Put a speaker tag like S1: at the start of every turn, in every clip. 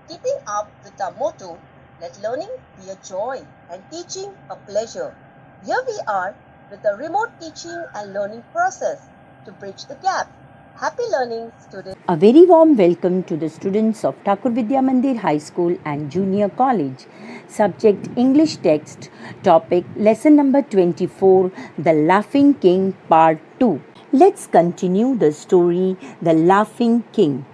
S1: Keeping up with our motto, let learning be a joy and teaching a pleasure. Here we are with a remote teaching and learning process to bridge the gap. Happy learning, students.
S2: A very warm welcome to the students of Thakur Vidya Mandir High School and Junior College. Subject English text. Topic lesson number 24, The Laughing King Part 2. Let's continue the story, The Laughing King.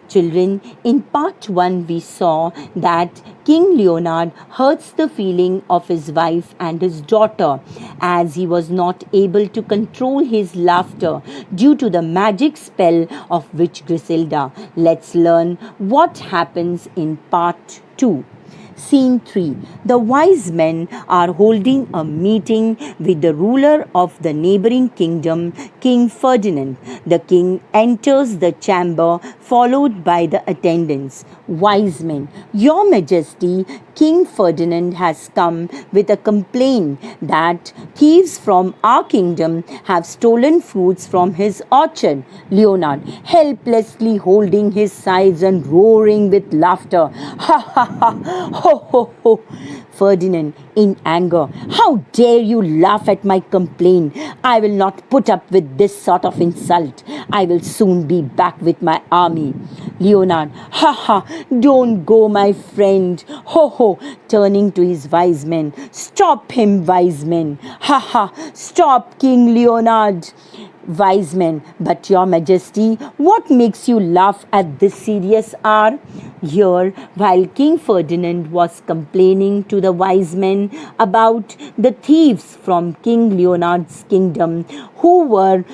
S2: Children, in part 1 we saw that King Leonard hurts the feeling of his wife and his daughter as he was not able to control his laughter due to the magic spell of Witch Griselda. Let's learn what happens in part 2. Scene 3. The wise men are holding a meeting with the ruler of the neighboring kingdom, King Ferdinand. The king enters the chamber followed by the attendants. Wise men, Your Majesty, King Ferdinand has come with a complaint that thieves from our kingdom have stolen fruits from his orchard. Leonard, helplessly holding his sides and roaring with laughter. Ha ha ha! Ho ho ho! Ferdinand, in anger, how dare you laugh at my complaint? I will not put up with this sort of insult. I will soon be back with my army. Leonard, ha ha, don't go, my friend. Ho ho, turning to his wise men. Stop him, wise men. Ha ha, stop King Leonard. Wise men, but Your Majesty, what makes you laugh at this serious hour? Here, while King Ferdinand was complaining to the wise men about the thieves from King Leonard's kingdom who were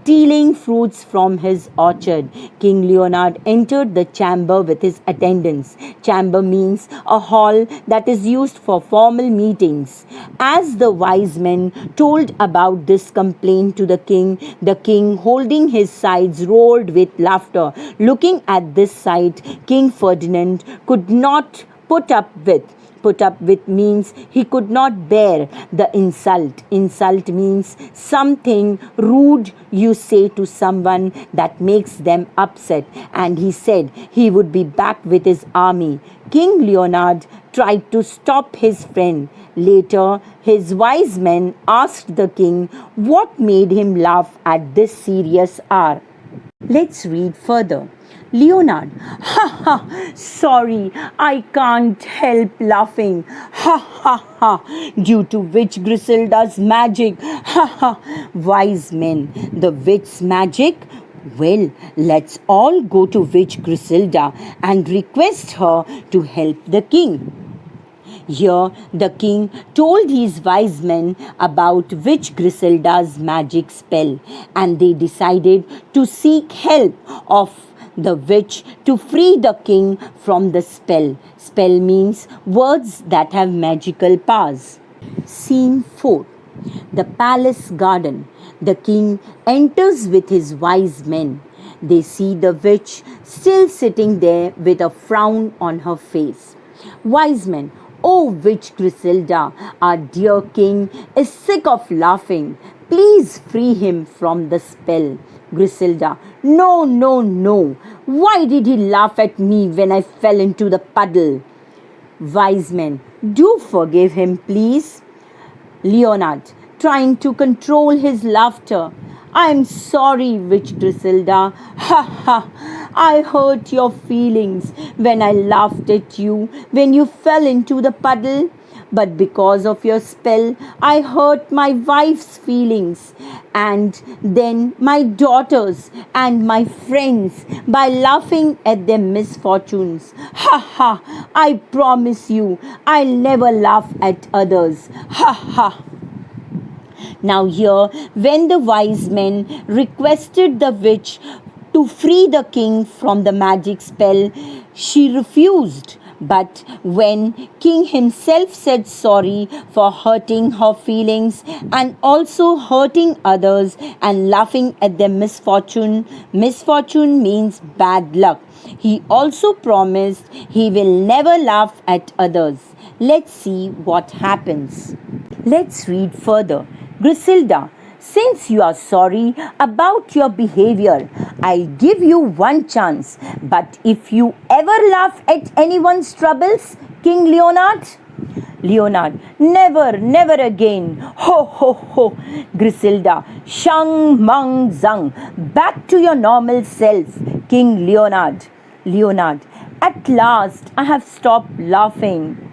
S2: stealing fruits from his orchard, King Leonard entered the chamber with his attendants. Chamber means a hall that is used for formal meetings. As the wise men told about this complaint to the king, holding his sides, roared with laughter. Looking at this sight, King Ferdinand could not put up with. Put up with means he could not bear the insult. Insult means something rude you say to someone that makes them upset. And he said he would be back with his army. King Leonard tried to stop his friend. Later, his wise men asked the king what made him laugh at this serious hour. Let's read further. Leonard, ha ha, sorry, I can't help laughing. Ha ha ha, due to Witch Griselda's magic. Ha ha, wise men, the witch's magic? Well, let's all go to Witch Griselda and request her to help the king. Here, the king told his wise men about Witch Griselda's magic spell, and they decided to seek help of the witch to free the king from the spell. Spell means words that have magical powers. Scene 4. The palace garden. The king enters with his wise men. They see the witch still sitting there with a frown on her face. Wise men, Oh, Witch Griselda, our dear king is sick of laughing. Please free him from the spell. Griselda, no, no, no. Why did he laugh at me when I fell into the puddle? Wise men, do forgive him, please. Leonard, trying to control his laughter. I'm sorry, Witch Griselda. Ha ha! I hurt your feelings when I laughed at you when you fell into the puddle. But because of your spell, I hurt my wife's feelings and then my daughters and my friends by laughing at their misfortunes. Ha ha! I promise you, I'll never laugh at others. Ha ha! Now, here, when the wise men requested the witch to free the king from the magic spell, she refused. But when king himself said sorry for hurting her feelings and also hurting others and laughing at their misfortune, misfortune means bad luck, he also promised he will never laugh at others. Let's see what happens. Let's read further. Griselda, Since you are sorry about your behavior, I'll give you one chance. But if you ever laugh at anyone's troubles, King Leonard, Leonard, never, never again. Ho, ho, ho. Griselda, shung, mung, zung. Back to your normal self, King Leonard. Leonard, at last I have stopped laughing.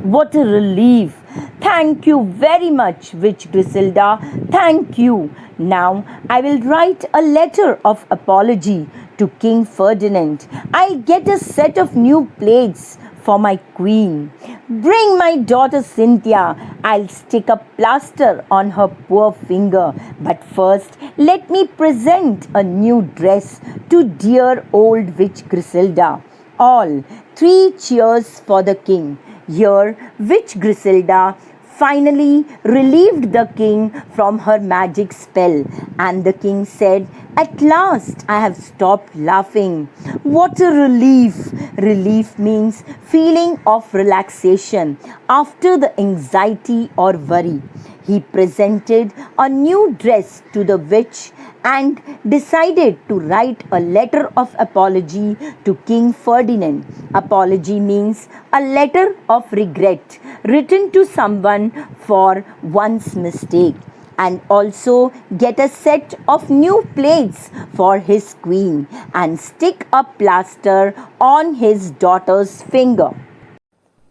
S2: What a relief. Thank you very much, Witch Griselda. Thank you. Now I will write a letter of apology to King Ferdinand. I'll get a set of new plates for my queen. Bring my daughter Cynthia. I'll stick a plaster on her poor finger. But first, let me present a new dress to dear old Witch Griselda. All 3 cheers for the king. Here, Witch Griselda finally relieved the king from her magic spell, and the king said, "At last I have stopped laughing." What a relief! Relief means feeling of relaxation after the anxiety or worry. He presented a new dress to the witch and decided to write a letter of apology to King Ferdinand. Apology means a letter of regret written to someone for one's mistake, and also get a set of new plates for his queen and stick a plaster on his daughter's finger.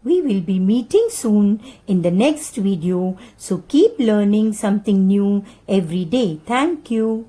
S2: We will be meeting soon in the next video, so keep learning something new every day. Thank you.